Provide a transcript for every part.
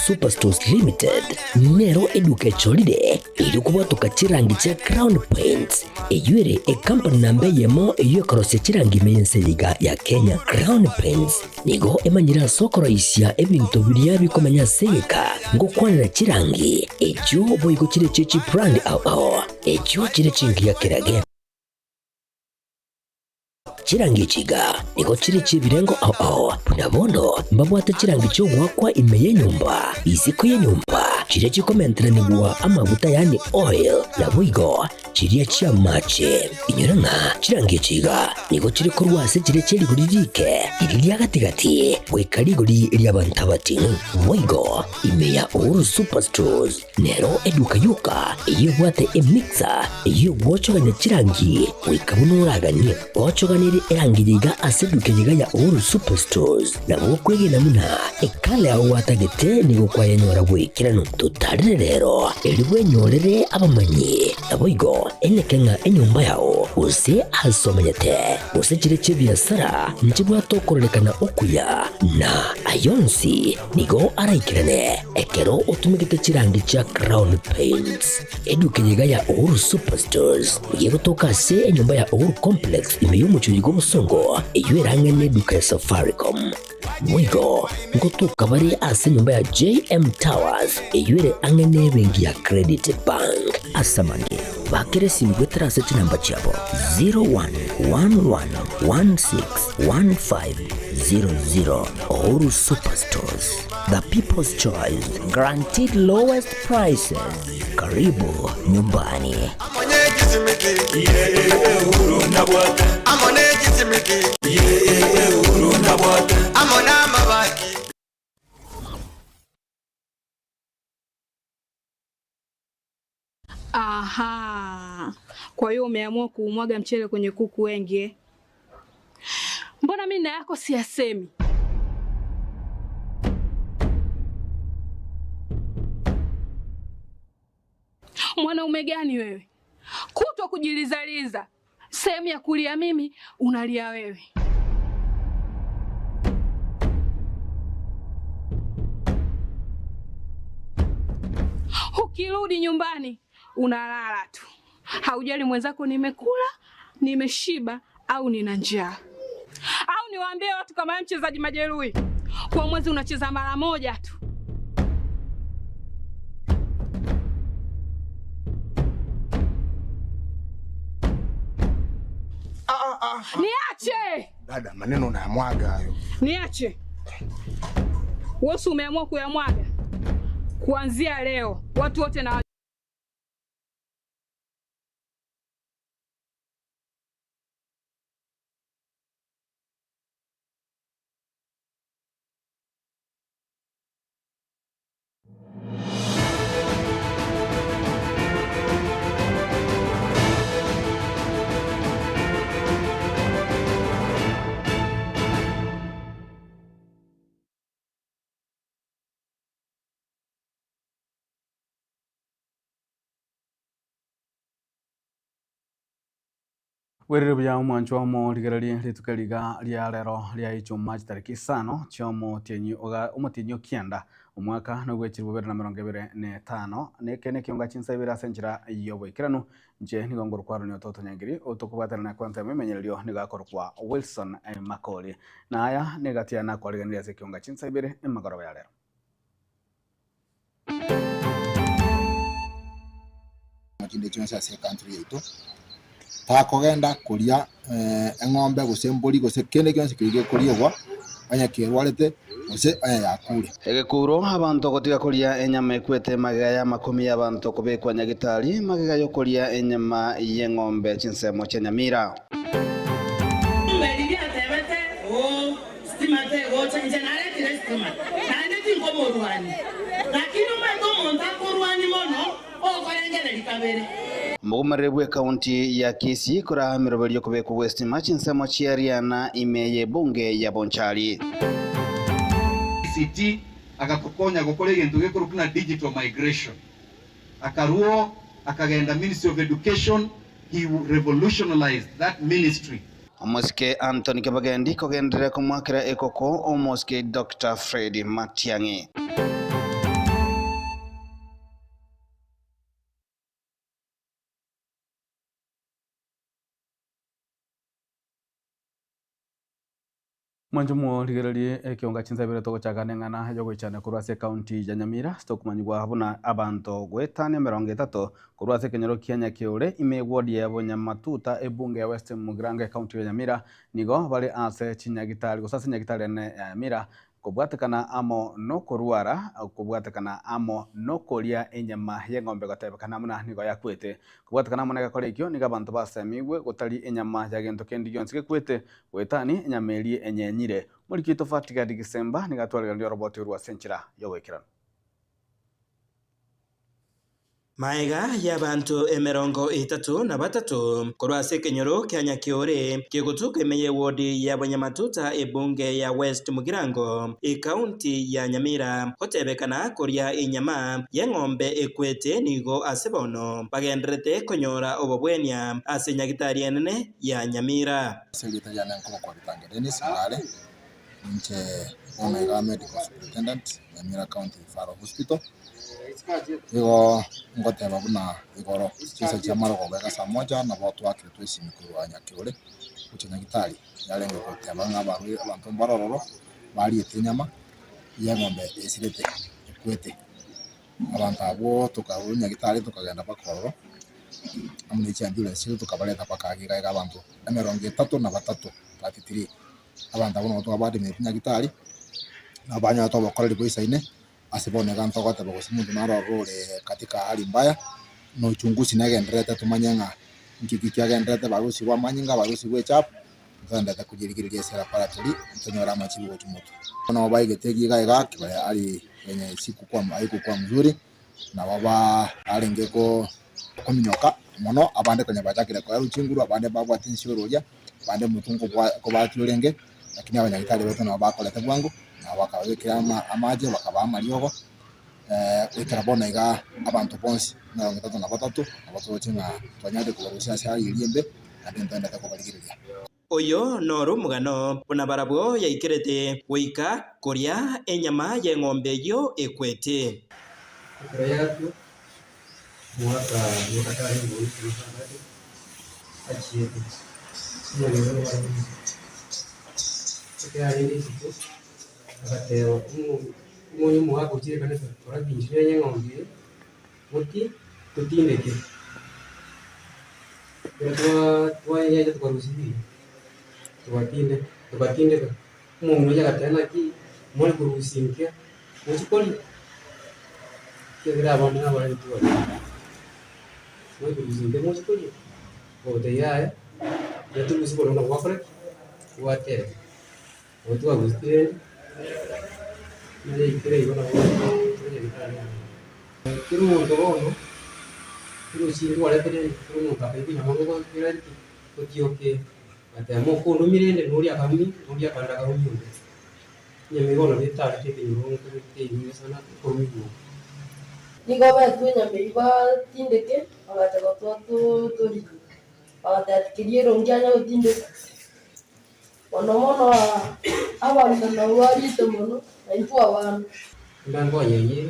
Superstores Limited nero eduke cholide ilikuwa tukachirangi cha Crown Paints eyuere company nambe yemo eyokorose chirangi meyenseyiga ya Kenya. Crown Paints nigo emanyira sokoro isya ebintu biria bikomanya seka ngo kwanira chirangi ejo boyiko chire chichi brand ao ejo chire chingi ya kirage chirangi chiga niko chiri chibirengo ao punabono mbabwate chirangi cyo wakwa imeye nyumba iziko ye nyumba chire chikomentera nibwa amavuta yani oil ya wigo chiri chia mache inyoranga chirangi chiga niko chiri kurwase chire chiri guririke iriya gatigati wekari guri iriya bantabati wigo imeya Uhuru Superstores nero eduka yuka iyo bwate emixer iyo wochoganya chirangi wikabunuraganye wochoganire erangiriga aseduke yiga ya Uhuru Superstores na wokwege namuna ekale aho watagete nigo kwa yenyora bwikirano tutarire rero elibwe nyorere abamanyi aboigo enekenga enyumba yao use asomanyete use chire chibiasara nchibwa tokorekana okuya na ayonsi nigo araikirane ekero utumikite chirangi cha Crown Paints eduke yiga ya Uhuru Superstores yego tokase enyumba ya Uhuru Complex imeyumucho yigo busongo eyuerange neduka ya Safaricom wigo ngoto kabari ase nyumba ya JM Towers eyuere angene bengi ya Credit Bank asamange bakere simgwetera ase chinamba chabo 0111161500. Uhuru Superstores, the people's choice, guaranteed lowest prices. Karibu nyumbani. Aha. Kwa hiyo umeamua kuumwaga mchele kwenye kuku wengi. Mbona mimi na yako siyasemi? Mwanaume gani wewe? Kutwa kujilizaliza. Sehemu ya kulia mimi, unalia wewe. Ukirudi nyumbani, unalala tu. Haujali mwenzako nimekula, nimeshiba au nina njaa. Au niwaambie watu kama mchezaji majeruhi. Kwa mwezi unacheza mara moja tu. Niache! Dada, maneno unayamwaga hayo. Niache. Wewe umeamua kuyamwaga. Kuanzia leo, watu wote na Werere bya mwancho mo ligarali litukaliga lya rero lya ichuma tariki 5 chomo tenyi oga umutinyo kianda umwaka no gwechirwa 2025 nekene kionga chinsabira senjira yobwekirano nje nigongoro kwaro ni ototo nyangiri otokubatana na kwanta memenyerero nigakoro kwa Wilson Makoli na aya negatia na kwaliganira se kionga chinsabire emagoro ya rero makinde chonsa se country yetu takogenda kuria eng'ombe gusemburi guse kende kyonse kirige kuriegwa anya kirwarete guse anya yakure egekuro abantu gotiga kuria enyama ekwete magaya makumi y'abantu kubekwa nyagitari magaya yo kuria enyama y'eng'ombe chinsemo chenyamira mbelibya tebete o stimate go changenale tire stimate nande tingomo ruani lakini umego monta kurwani mono o korengere likabere Mugumarebwe kaunti ya Kisii kura miroberio kubeko West Machinsemo chiariana imeye bunge ya Bonchari. ICT akakokonya gukora ibintu bikuru kuna digital migration. Akaruo akagenda Ministry of Education, he revolutionized that ministry. Omoske Anthony Kabagendi kogendere kumwakira ekoko omoske Dr. Freddy Matiang'i. Mwanjumo ligererie kionga chinsabire toko chakaneng'ana yogoichana kurwase county ya Nyamira stokumanyigwa buna abantu gwetania 30 kurwase kenyoro kia Nyakiure ime ward ya Nyamatuta ebunge ya West Mugirango county ya Nyamira nigo bali ase chinyagitari gusase nyagitari ne Nyamira kubwatekana amo no kurwara kubwatekana amo no koria enyama y'eng'ombe gatebekana muna nigo yakwete kubwatekana muna gakore ikyo niga abantu basemigwe gutari enyama ya gento kendi gyonse gekwete gwetani enyama eri enyenyire muri kito fatiga digisemba nigatwarira ndio roboti rwa senchira yowekirana Maiga y'abantu 33 kurwase kenyoro kia Nyakiure kigutuka imeye ward ya Nyamatuta ebunge ya West Mugirango county ya Nyamira hotebekana kuria inyama y'eng'ombe ekwete nigo asebono bagenderete konyora obobwenia ase nyagitari enene ya Nyamira Secretary ya Nanko kwa Bitanga Dennis Ngale nche Omega Medical Superintendent Nyamira County Referral Hospital Igo ngoteba buna igoro kisa cha maroko beka saa moja na watu wake twisi mikuru wa Nyakiure uchanyagitari yale ngoteba ngabaru abantu barororo bali etinyama y'eng'ombe esirete ekwete abantu abo tukabunya gitari tukagenda bakororo amurichi ambulance tukabaleta pakagira abantu 33 33 abantu abo no twabade metinya gitari abanya watu bakorera boisa ine asibone ganto gote bogusimuntu narorore katika hali mbaya no uchunguzi nagenderete tumanyenga nkiki kyagenderete barusi wa manyinga barusi we chap ndanda kujirigiriria sera paratuli tonyora machibu cyumutu ono baigete giga kibaya ali yenye siku kwa aiku kwa mzuri na baba alengeko kominyoka mono abande kwenye bachakire kwa ruchinguru abande babu atensio roja abande mutungo kwa batulenge lakini abanyagitari beto na bakolete bwangu na bakawekera amaje bakaba amaryogo ekarabona iga abantu bonse na 33 abatochenga twanyade kubarusia cyari iriembe adendanda takobaligiria Oyo noru mugano buna barabwo yaikirete wika kuria enyama y'eng'ombe yo ekwete Kurayatu mwaka tari mwezi achiye mwezi wa sekali siku akatero umunyu mwaka uchiye kanisa turabinjire y'eng'ombe muti tutindeke twayeje tukarusibi tubatinde umuntu yagatana ki muri kurusinke mukikoni kira abantu n'abandi tuwa muri kurusinke mukikoni odeyaye yatumusibona na wakore watere otuwa gustire nari kire ibona kiru ngono kiru sindu wale tere kiru no kapepi na mango kira kutioke atamo kono mirende nuri akanda karumi nyamigono bitari tete nyurongo tete nyesana komigo nigo batwenya meiba tindeke agatego tori agatatkirie rongyanya utindeke mono abantu nawari tomono aitu abantu ndango yenye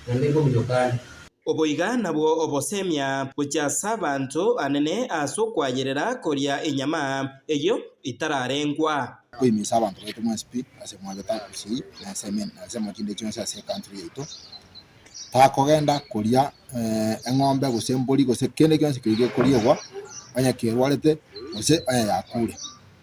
nandego mjokani oboiga nabwo obosemia buchasa abantu anene asokwayerera koria enyama eyo itararengwa kwimisa abantu betu mwaspi ase mwageta kusi na semen ase mukinde cyonse ase country yetu takogenda kuria eng'ombe gusemburi guse kende kyonse kirige kuriegwa Nyakiurwarete guse yakure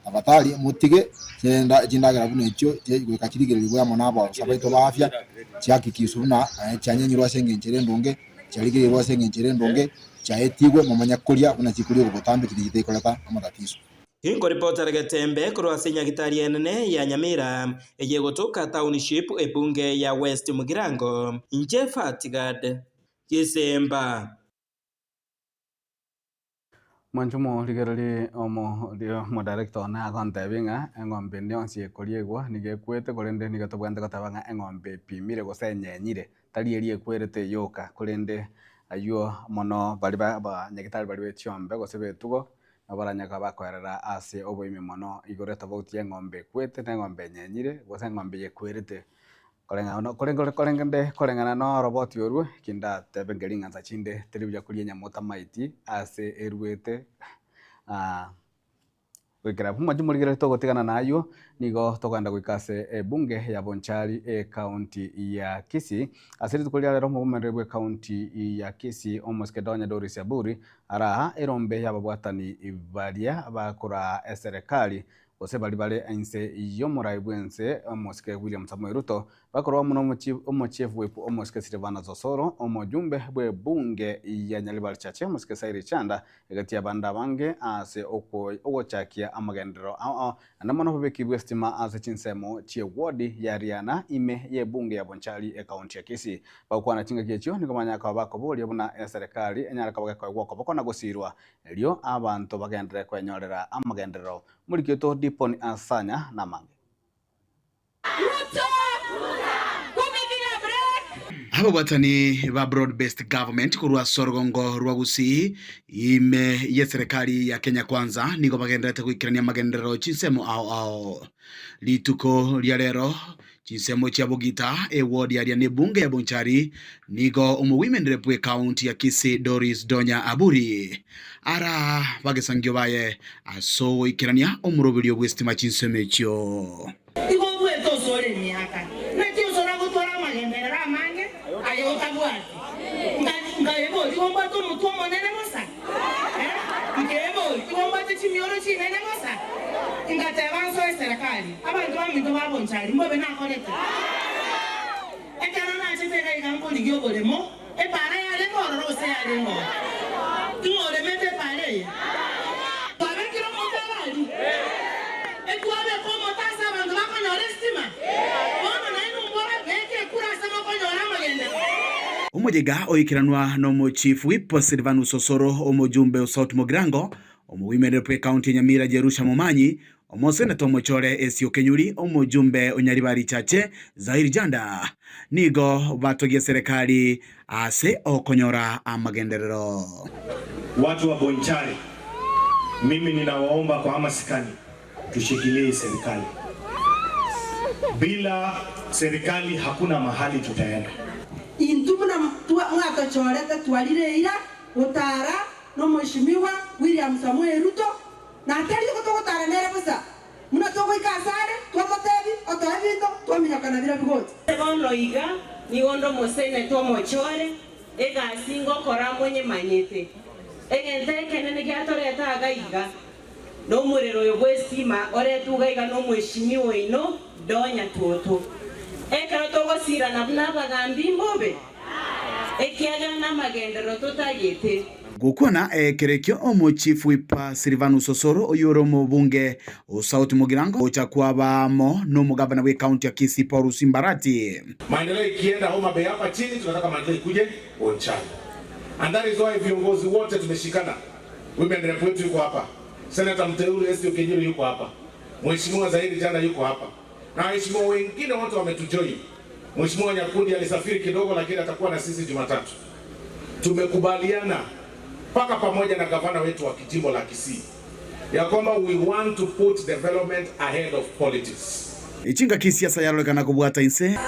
abatari mutige cyenda jindagira buno icyo gwikakirigirirwa ya monabo sabaito bafya cyakikisuna cyanyenyirwa sengenchere ndonge cyarigirirwa sengenchere ndonge cyaetigwe mumanya kuria buna kikuriye gutambikira igitekorata amatatizo Hingo reporter Gatembe kurwase nyagitari enene ya Nyamira eyegotoka township ebunge ya West Mugirango nje Fatigad Kisemba Mwanjumo ligerali omo dio mo director na konte binga eng'ombe ndionsi ekoriegwa nigekwete korende nigatobwanda katabanga eng'ombe pimire gosenyenyire tari eri ekwerete yoka korende ayuo mono bali ba nyagitari bali bechiombe gosebetugo abaranyaka bakorera ase oboime mono igoreta bauti eng'ombe kwete na eng'ombe nyenyire gose eng'ombe yekwerete korengana no roboti orwe kinda tebengeringa nzachinde telibya kulia nyamota maiti ase erwete gwikira bumwe jumurigire togotigana nayo nigo toganda gwikase bunge ya Bonchari county ya Kisii asiri tukulia lero mubumerere bwe county ya Kisii omoskedonya Doris Aburi araha erombe y'ababwatani baria bakora serikali ose bali ense yomurai bwense omoske William Samoei Ruto bakorwa muno omochief wepu omoske Silvana Zosoro omojumbe bwe bunge ya Nyaribari Chache omoske Sairi Chanda egati abanda bange ase ogochakia amagendero anamono bebekibwe stima ase chinsemo chie ward ya Riana ime ye bunge ya Bonchari county ya Kisii bakwana chinga kiecho nikomanya kwa bako boli buna serikali enyara kabaka kwa gwoko bakona gosirwa elio abantu bagendere kwenyorera amagendero muriketo diponi asanya na mange abo batani ba broad based government kurwa sorgongo rwa Gusii ime ye serikali ya Kenya Kwanza nigo bagendete kwikirania magendero chinsemo ao lituko lya lero chinsemo cha Bogita ward ya ne bunge ya Bonchari nigo women rep we county ya Kisii Doris Donya Aburi ara bagesangyo baye aso ikirania omurobelio bwestima chinsemecho igo bweto sore miaka na tiosora gotora magendera mange ayo tabwati ngayebo igomba to mutomo nene mosa ngayebo igomba chimioro chinene mosa ingatebanso serikali abantu bamito ba Bonchari mbobe na koleta ekana na chiteka igambo ligyo bolemo e para ya le ngoro se ya le ngoro ngore mete pale para kiro motabali e tuabe como tasa abantu bakonyora estima bona na inu mbora beke kura sama konyora magende umujega oikiranwa no mo chief whip Silvana Zosoro omojumbe South Mugirango women rep county Nyamira Jerusha Momanyi omosenato Mochore Esio Kenyuri omojumbe Onyaribari Chache Zairi Janda nigo batogie serikali ase okonyora amagenderero. Watu wa Bonchari, mimi ninawaomba kwa hamasikani tushikilie serikali. Bila serikali hakuna mahali tutaenda. Intumuna mwaka choreta tualire ira utara no mheshimiwa William Samoei Ruto na atari kutokotara nere busa muna toko ikasare twamotebi otoebindo twaminyakana bira bigoti bono iga ni wondo mosene to Mochore ega singo kora mwenye manyete egente kenene gyatoreta agaiga no murero yo bwestima oretuga iga no mheshimiwa ino Donya Toto ekero togosira na bagambi mbobe ekiaga na magendero tutagete gukona kerekyo omo chief whip Silvana Zosoro oyoro mu bunge o South Mugirango ochakwabamo no mugavana we county ya Kisii Paul Simbarati. Maendeleo ikienda Homa Bay hapa chini tunataka maendeleo ikuje Bonchari. And that is why viongozi wote tumeshikana. Women rep wetu yuko hapa. Senator mteule Esio Kenyuri yuko hapa. Mheshimiwa Zairi Janda yuko hapa. Na waheshimiwa wengine wote wametujoin. Mheshimiwa Nyakundi alisafiri kidogo lakini atakuwa na sisi Jumatatu. Tumekubaliana paka pamoja na gavana wetu wa kijimbo la Kisii ya kwamba we want to put development ahead of politics. Ichinga kisiasa yarolekana kubwata inse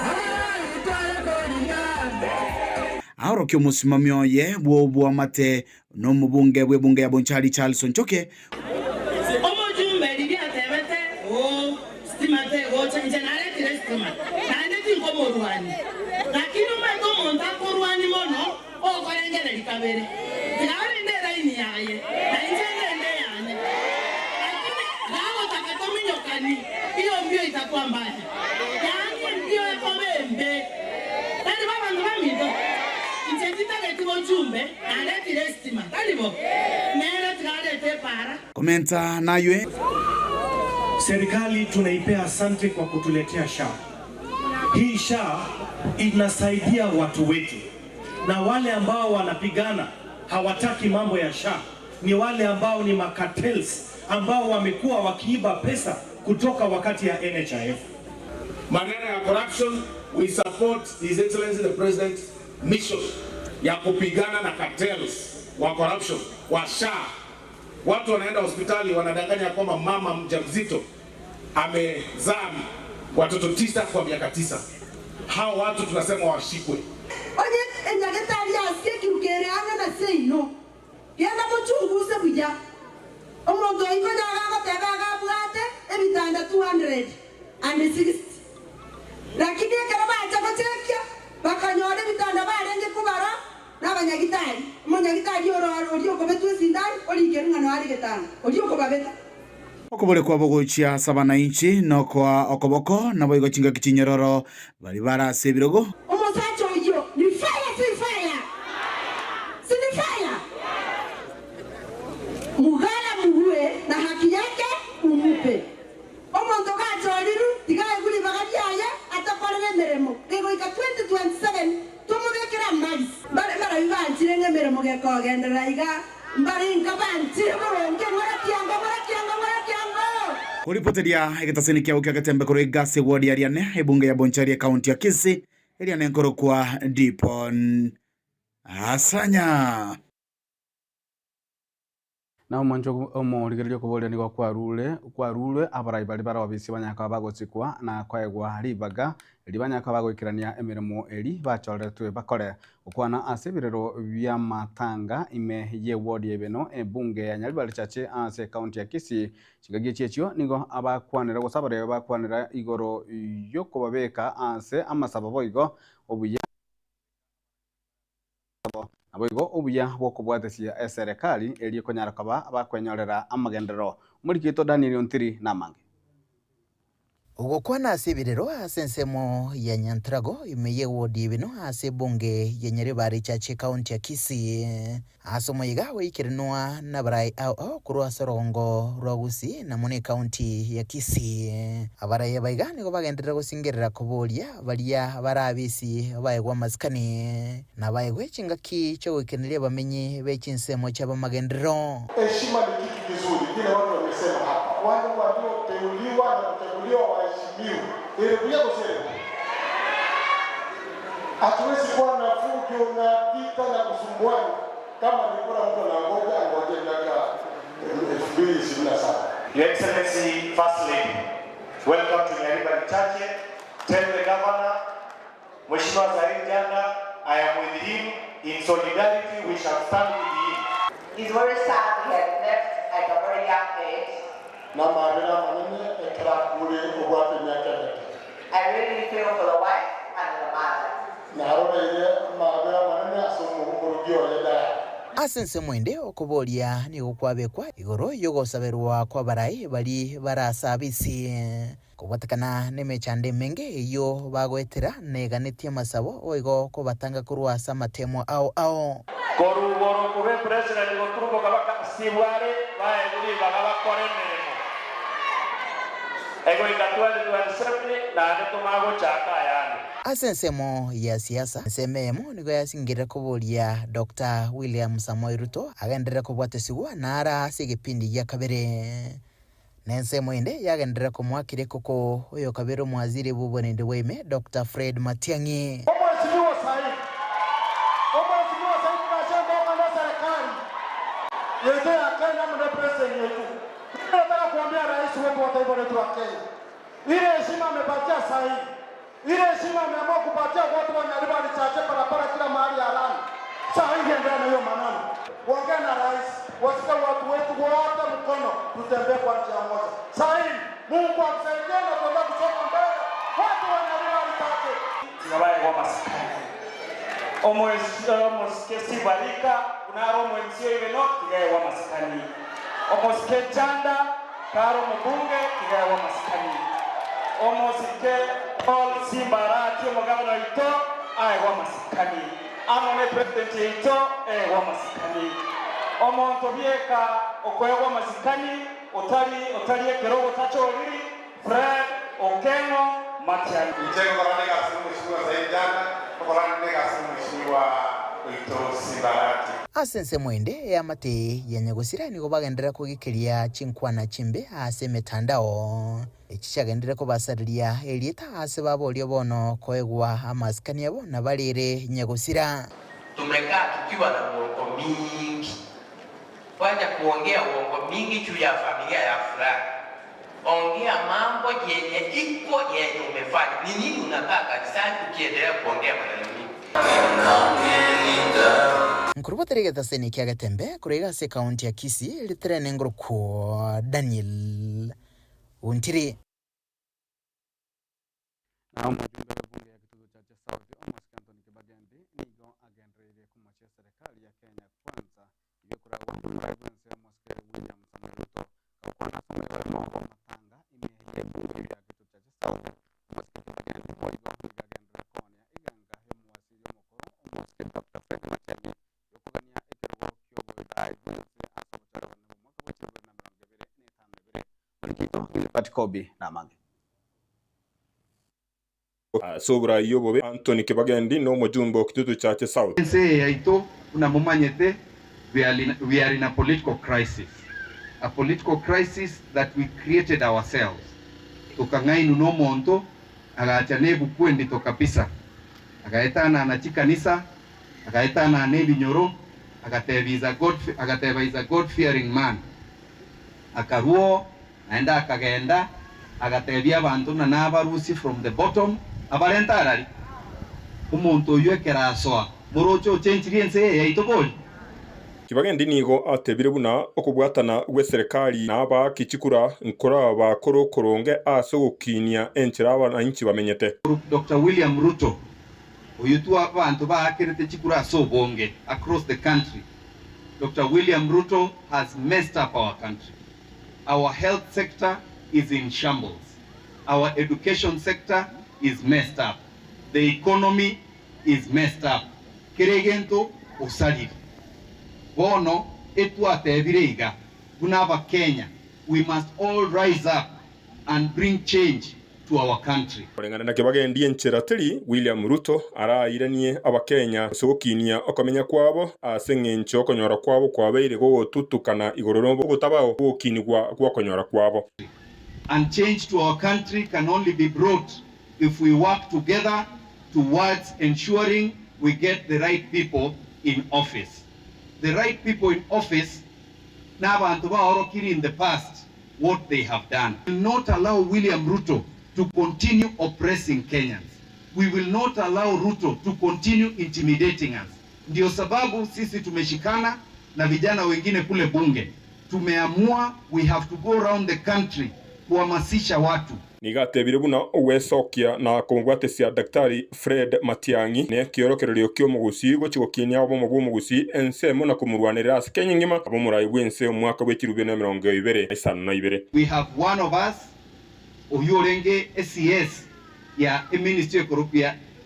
auro kyo musimamyo ye bwo mate no mubunge bwe bunge ya Bonchari Charles Nchoke omojumbe libya tebete o stima te go changenare tire stima nande tingo morwani lakini umeko monta korwani mono o korengere likabere tikare ndera ini yaye na injende yane lakini lawo takatominyokani hiyo mbio itakuwa mbaya yani mbio eko bembe tani baba ndo bamido injetita ketibo jumbe aletire stima talibo nere tikalete para komenta nayo serikali tunaipea asante kwa kutuletea SHA. Hii SHA inasaidia watu wetu, na wale ambao wanapigana hawataki mambo ya SHA ni wale ambao ni makartels ambao wamekuwa wakiiba pesa kutoka wakati ya NHIF. Maneno ya corruption, we support His Excellency the President mission ya kupigana na cartels wa corruption wa SHA. Watu wanaenda hospitali wanadanganya kwamba mama mjamzito amezaa watoto 9 kwa miaka 9. Hao watu tunasema washikwe. Onye enyageta ali asiye kirukere anga na seino. Yana mochungu se buja. Omuntu iko nyaga goteba gabwate ebitanda 260. Lakini ekero bacha gotekia bakanyora ebitanda barenge kubara n'abanyagitari. Umunyagitari ori okobetwe sindani ori kerungano ari getanga. Ori okobabeta. Okobole kwa bogochia sabana inchi no kwa okoboko na boigo chinga kichinyororo bali bara sebirogo. Umusacho uyo ni fire si fire. Si ni fire. Mugala muhue na haki yake umupe. Omuntu gachoriru tigaye kuli bagadi aya atakorere meremo. Kego ika 2027 tumubekera mali. Bara bibanchire ngemeremo gekogendera iga mbari nkabanchire boronge ngora kiango. Kuripoteria egetaseni kia ukia gatembe koro igase ward ya Riane ebunge ya Bonchari county ya Kisii Riane nkoro kwa Dipon Asanya na omoncho omorigererio kuboria nigo kwa rule abarai bari barobisi banyaka bagotsikwa na kwaegwa ribaga ribanyaka bagoikirania emirimo eri bachoretwe bakore okwana asebirero bya matanga ime ye ward yebeno ebunge ya Nyaribari chache ase county ya Kisii chigagie chiechio nigo abakwanira gosabare bakwanira igoro yoko babeka ase amasaba boigo obuya aboigo obuya bwokobwatesia serikali eri konyarakaba bakwenyorera amagendero muri kito Daniel Ontiri namange Ugokwana asebirero asensemo ya Nyantrago imeye wodi bino ase bunge ya Nyaribari chache county ya Kisii asomo yigawe ikirinwa na barai au kurwa sorongo rwagusi na mune county ya Kisii abarai baigani ko bagendera gusingerera kuboria baria barabisi baegwa maskani na baegwe chingaki cyo wekenelia bamenyi bechinsemo chaba magendero. Heshima ni kitu kizuri kile watu wamesema hapa wale walioteuliwa na kuchaguliwa waheshimiwe ili kuja kusema hatuwezi kuwa na fujo na vita na kusumbuana kama nilikuwa mtu anangoja miaka 2027. Your Excellency, First Lady, welcome to Nyaribari Chache. Tell the Governor, Mheshimiwa Zaid Janga, I am with him. In solidarity, we shall stand with him. It's very sad he had left at a very young age. I really feel for the wife and the mother. Asense mwende okuboria ni okwabekwa igoro yogosaberwa kwa barai bali barasabisi kubatakana nemechande menge iyo bagwetera neganetie masabo oigo ko batanga kurwa samatemo au koruboro kube president goturuko kabaka sibware bae buri bagaba koremeremo ego ikatwali tualisepli na netumago chaka yani asensemo ya siasa sememo nigo yasingira kuboria Dr. William Samoei Ruto agendera kubwatesigwa nara sigipindi ya kabere Nensemo inde yagendera kumwakire koko oyo kabero mwaziri bubonende weme Dr. Fred Matiang'i Omwesiwa sahi tunasema na serikali yetu akaenda mna president yetu nataka kuambia rais wetu wa taifa letu la Kenya ile heshima amepatia sahi ile heshima ameamua kupatia watu wa Nyaribari Chache barabara kila mahali ya lami sahi ndio na hiyo maneno kuongea na rais wasika watu wetu wote mkono tutembee kwa njia moja sahi Mungu amsaidie na tuende kusonga mbele watu wa Nyaribari Chache ngabaye kwa maskani omoskesi barika unaro mwenzio ibeno kigaye wa maskani omoske chanda karo mbunge kigaye wa maskani omoske all simbarati omugabana ito aye wa maskani amone president ito wa maskani omonto bieka okoywa maskani otali ekero otachoriri Fred Okengo Matiang'i mcheko korane gasimu mheshimiwa Zaid Janga korane gasimu mheshimiwa Ito Simbarati asense mwende ya mate ya nyagusira nigo bagendera kugikiria chinkwana chimbe ase metandao echichagendera ko basariria elieta ase babolio bono koegwa amaskani abo na balire nyagusira Tumekaa tukiwa na uongo mingi wacha kuongea uongo mingi juu ya familia ya fulani ongea mambo yenye iko yenye umefanya ni nini unakaa kanisani ukiendelea kuongea maneno mingi Nkurubaterega seni kia gatembe kurega se kaunti ya Kisii litrene ngruko Daniel Untiri. Na mjumbe wa bunge ya kituo cha Sauti Amos Anthony Kibagendi nigo agendrere kumachia serikali ya Kenya Kwanza iliyokura watu mravense Amos William Samoei Ruto kwa na samewa wa matanga imehia bunge ya kituo cha Sauti Amos Kibagendi kwa igo agendrere konya iganga hemu wasili mokoro Amos Dr. Fred Matiang'i yokugania ekero kyobo dai bense asobochara na mwaka wa 2025 Malikito Patikobi na Mange sobra yobobe Anthony Kibagendi no mujumbe wa kituo cha South. Nse yaito unamumanyete we are in a political crisis. A political crisis that we created ourselves. Tukangainu no monto agacha nebu kwendi to kabisa. Agaetana anachikanisa, agaetana anebi nyoro, agateba is a God fearing man. Akaruo naenda akagenda agatebia abantu na nabarusi from the bottom abarentarari umuntu yekera soa murocho chenchiriense yaitoboli. Kibagendi nigo atebire buna okubwatana gwe serikali naba kichikura nkora ba koronge aso gukinia enchira abananchi bamenyete. Dr. William Ruto uyutu abantu baakirete chikura so bonge across the country. Dr. William Ruto has messed up our country. Our health sector is in shambles. Our education sector is messed up. The economy is messed up. Kiregento usaliri. Bono etuate ebirega. Bunaba Kenya. We must all rise up and bring change to our country. Orengana na Kibagendi encherateri William Ruto arairanie abakenya sokinia okamenya kwabo asengencho okonyora kwabo kwabeire go tutukana igororombo gutabao gukinigwa gwakonyora kwabo. And change to our country can only be brought if we work together towards ensuring we get the right people in office. The right people in office, in the past, what they have done. We will not allow William Ruto to continue oppressing Kenyans. We will not allow Ruto to continue intimidating us. Ndio sababu sisi tumeshikana na vijana wengine kule bunge. Tumeamua we have to go around the country kuhamasisha watu. Nigatebire buna owesokia na kumugwatesia Daktari Fred Matiang'i ne kiorokererio kyo mugusi gochigokinia abo mugusi ensemo na kumurwanira Kenya ngima abo murai bwense umwaka wa 2022. We have one of us oyurenge SES ya Ministry of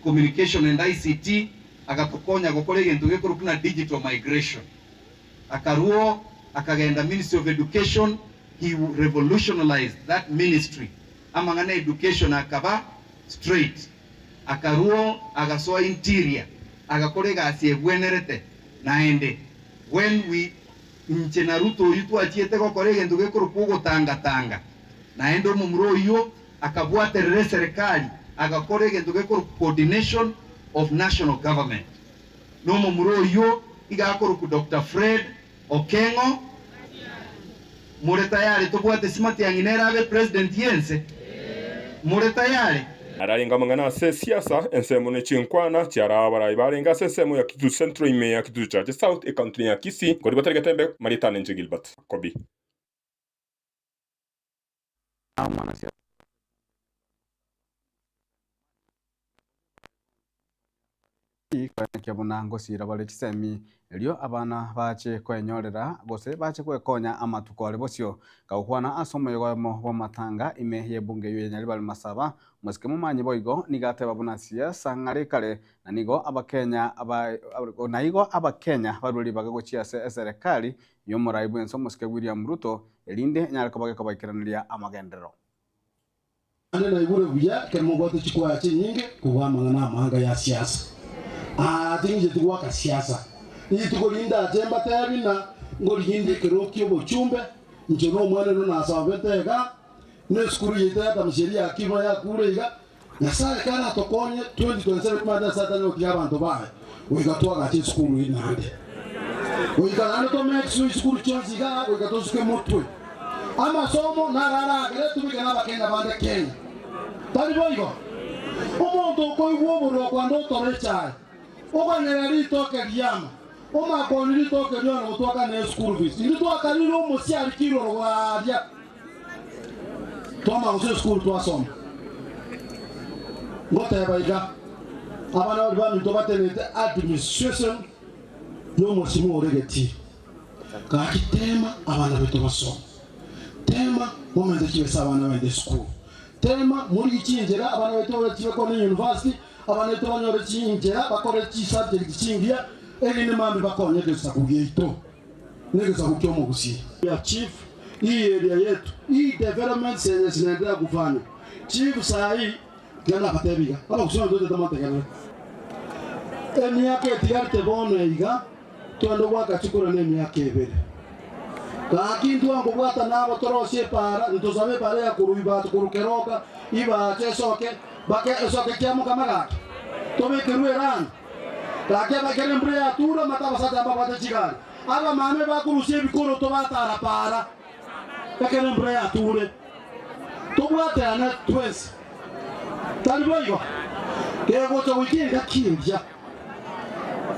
Communication and ICT agatokonya gukora ikintu gikorukuna digital migration. Akaruo akagenda Ministry of Education, he revolutionized that ministry. Amangana education akaba straight. Akaruo agasoa interior agakorega asiebwenerete naende when we nche Naruto yutu achiete gokorega nduge kurukugo tanga naendo mumro yo akabwaterere serikali agakorega nduge coordination of national government no mumro yo igakoruku Dr. Fred Okengo mure tayari tubwate Matiang'i nerabe president yense mure tayari ararenga mangana se siasa ensemo ne chinkwana chiara barai barenga sesemo ya kitu central ime ya kitu cha South e country ya Kisii ngori baterega tembe Maritane Gilbert Kobi kiabuna ngosira bale kisemi elio abana bache kwenyorera gose bache kwekonya amatuko ale bosio kaukwana asomo yogomo wa matanga imehye bunge yo nyali bali masaba musike mumanyi boigo nigate babuna siasa ngare kale na nigo abakenya abakenya baruli bagagochia serikali yo muraibu enso musike William Ruto elinde nyali ko bagakiraniria amagendero ane na ibure buya kemogote chikwa chinyinge kuwa mangana amanga ya siasa tinje tuwa ka siasa ni tukolinda temba tebina ngolinde kerokyo bochumbe njono mwana no nasabetega ne skuru yita tamsheria akiba ya kurega na sare kana tokonye 2027 mada satani okiabantu bae wigatwa gachi skuru inande wigana to make skuru chonziga wigato suke mutwe ama somo na rara gere tumike na bakenda bande Kenya tali boigo umuntu ko iwo buro kwando tore chai oganera rito ke yama Oma konili to ke no to ka ne school fees. Ndi to ka ni no mo si ari kilo ro wa dia. To ma uso school to asom. Ngota ba iga. Abana ba mi to ba tele administration no mo si mo regeti. Ka kitema abana beto basom. Tema moment kiwe sabana wende school. Tema muri chinjera abana beto bachiwe ko university abana beto banyore chinjera bakore chi subject chingia eni ne mambi bakonye desa kugeito. Negeza kukyomo kusi. Ya chief hii area yetu hii development zenye zinaendelea kufanya. Chief saa hii gana katebiga. Baba kusema ndote tamate kana. Emi yake tigarte bono iga twando waka chukura nemi yake ebere. Kakintu ango bwata nabo toroshe para ntozabe pale ya kuruiba kurukeroka iba chesoke bake soke kyamo kamagaki. Tome kerueran. Lakia bakere mbre atura mataba sata baba chigari. Aba mame bakurushie bikoro to batara para. Bakere mbre ature. To bwate ana twes. Taliboyo. Kego to wikinga kinja.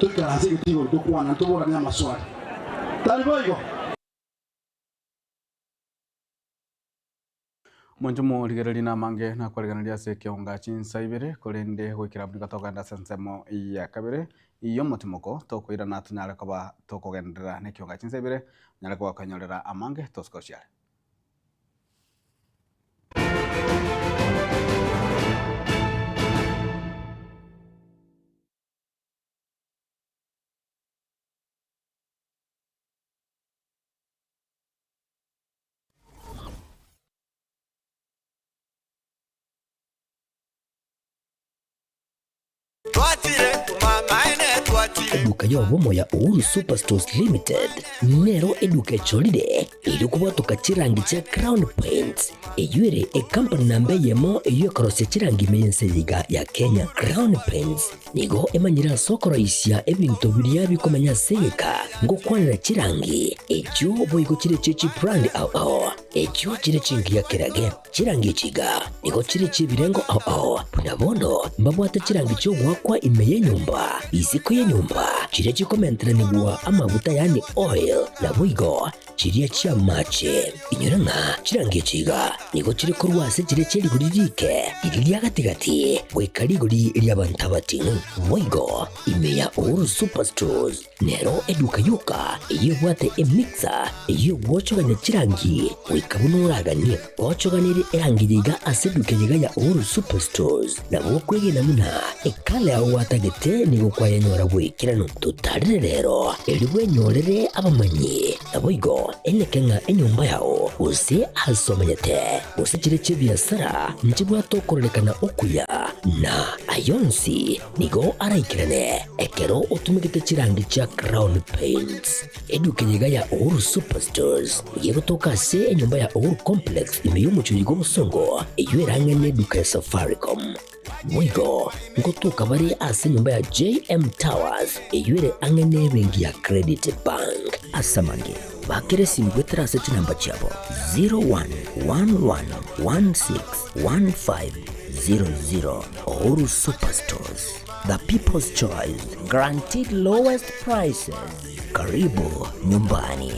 Tukaraze gitigo dokwana ntobora nya maswali. Taliboyo. Monjumo ligereri na mange na kwareganira se kionga chinsa ibere kolende gwikira buni gatoka nda sensemo ya kabere iyo mutimoko tokwira na tunyare koba tokogendera ne kionga chinsa ibere nyare kwa kanyorera amange toskoshare. Eduka yobomo ya Uhuru Superstores Limited nero eduka cholide ili kubwatuka chirangi cha Crown Paints eyuere company nambe yemo eyo karose chirangi meyense yiga ya Kenya. Crown Paints nigo emanyira sokoro isya ebintu biriya bikomanya seka ngo kwanira chirangi ejo boyiko chire chichi brand ao ejo chire chingi ya kirage chirangi chiga nigo chire chibirengo ao punabono mbabwata chirangi cyo gwakwa imeye nyumba iziko ye nyumba chire chikomentera nigwa amavuta yani oil na buigo chiriya chia mache inyuranga chirangi chiga nigo chire kurwase chire chiri guririke iriya gatigati wekariguri iriya bantabati buigo imeya Uhuru Superstores nero eduka yuka iyo bwate emixer iyo bwochoganya chirangi wikabunuraganye bwochoganire erangiriga aseduke yiga ya Uhuru Superstores na bwokwege namuna ekale aho watagete nigo kwayanyora bwikirano tutarire rero eriwe nyorere abamanyi naboigo enekenga enyumba yao use asomanyete use chire chibiasara nchibwa tokorekana okuya na ayonsi nigo araikirane ekero utumikite chirangi cha Crown Paints eduke yiga ya Uhuru Superstores yego toka se enyumba ya Uhuru Complex imeyumuchuri go musongo eyueranga ne eduka ya Safaricom Mwigo ngotuka bari ase nyumba ya JM Towers eyuere angene bengi ya Credit Bank asamange bakere simgwetera seti namba chabo 0111161500 Uhuru Superstores, the people's choice, guaranteed lowest prices. Karibu nyumbani.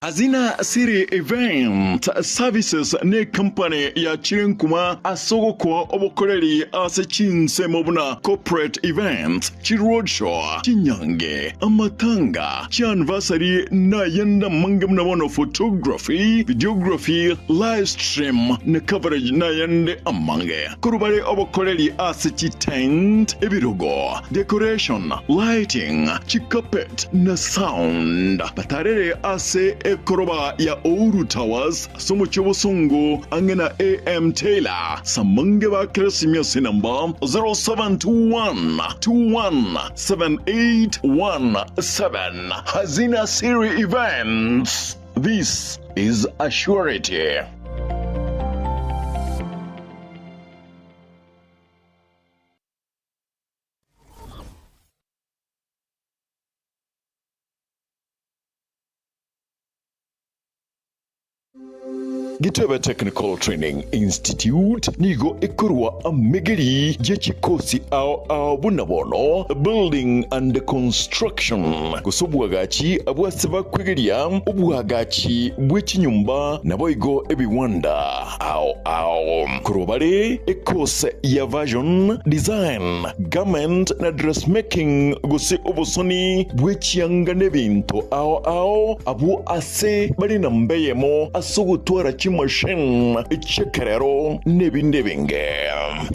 Hazina Siri Event Services ne company ya Chirenkuma asogoko obokoreri ase chinse mobuna corporate event chiroadshow chinyange amatanga chianniversary na yenda mangamna wono photography videography live stream ne coverage na yende amange kurubare obokoreri ase chi tent ebirogo decoration lighting chi carpet na sound batarere ase ekoroba ya Uhuru Towers somo chobosongo angena AM Taylor samange ba kresimia sinamba 0721217817 Hazina Siri Events. This is a surety. Gitebe Technical Training Institute nigo ikurwa amegeri jechikosi ao bunabono building and construction kusubwagachi abwasiba kwegeria ubwagachi bw'ikinyumba naboigo ebiwanda ao kurobare ekose ya version design garment na dressmaking gusi obusoni bw'ikiyanga n'ebintu ao abu ase bari na mbeyemo asugutwara machine chekerero nebindebenge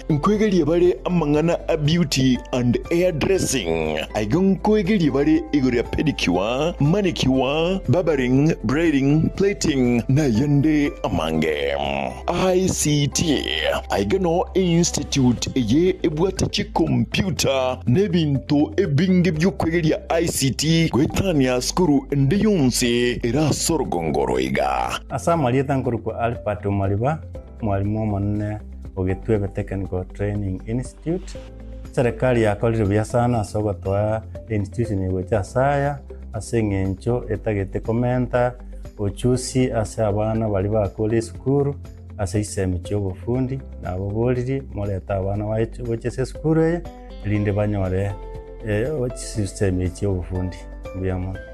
nkwegeli bare amangana a beauty and hairdressing aigon kwegeli bare igore pedicure manicure barbering braiding plating na yande amange ICT aigano institute ye ebwata chi computer nebintu ebinge by'okwegeli ICT gwetania skuru ndiyunse era sorgongoroiga asamalieta nkuru Alpatu Maliba, mwalimu munene Gitwebe Technical Training Institute. Serikali yakolire sana asogotwa institution igwecha saya asengencho etagete komenta uchusi ase abana bali bakole skuru ase isemi cy'obufundi nabo boliri moleta abana bache skuru linde banyore system cy'obufundi.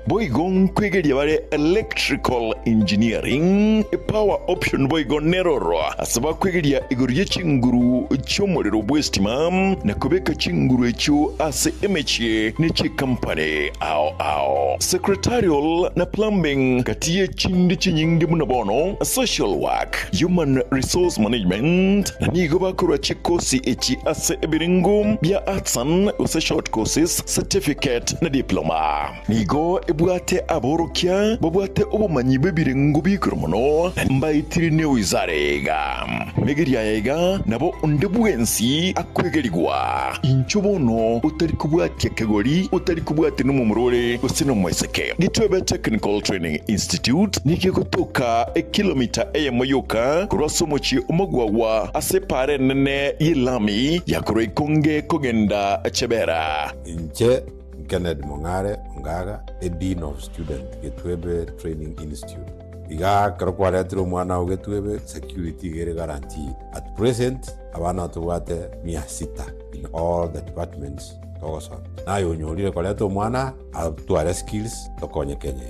Boigon kwegeria bare electrical engineering power option boigon neroro asaba kwegeria igoriye chinguru cy'umuriro bwestima na kubeka chinguru echo ase emeche n'iki company ao secretarial na plumbing katiye chindi chinyingi munabono social work human resource management na nigo bakora chikosi echi ase ebiringo bya artsan use short courses certificate na diploma nigo ebwate aborokia babwate obumanyi bebirengo bikromono mbaitiri ne wizarega megeria yega nabo ndebwensi akwegerigwa inchobono utari kubwate kegori utari kubwate no mumurore usino mweseke Gitwebe Technical Training Institute nikikotoka kilomita eyemoyoka kurasomochi omogwawa asepare nene yilami yakoro ikonge kogenda chebera inche Kenneth Mongare Ngaga, a Dean of Student, Gitwebe Training Institute. Iga karokwaretiro mwana wa Gitwebe security gere guarantee. At present, abana tuwate 600 in all the departments togoson. Na yonyolire kwareto mwana atware skills tokonye Kenya.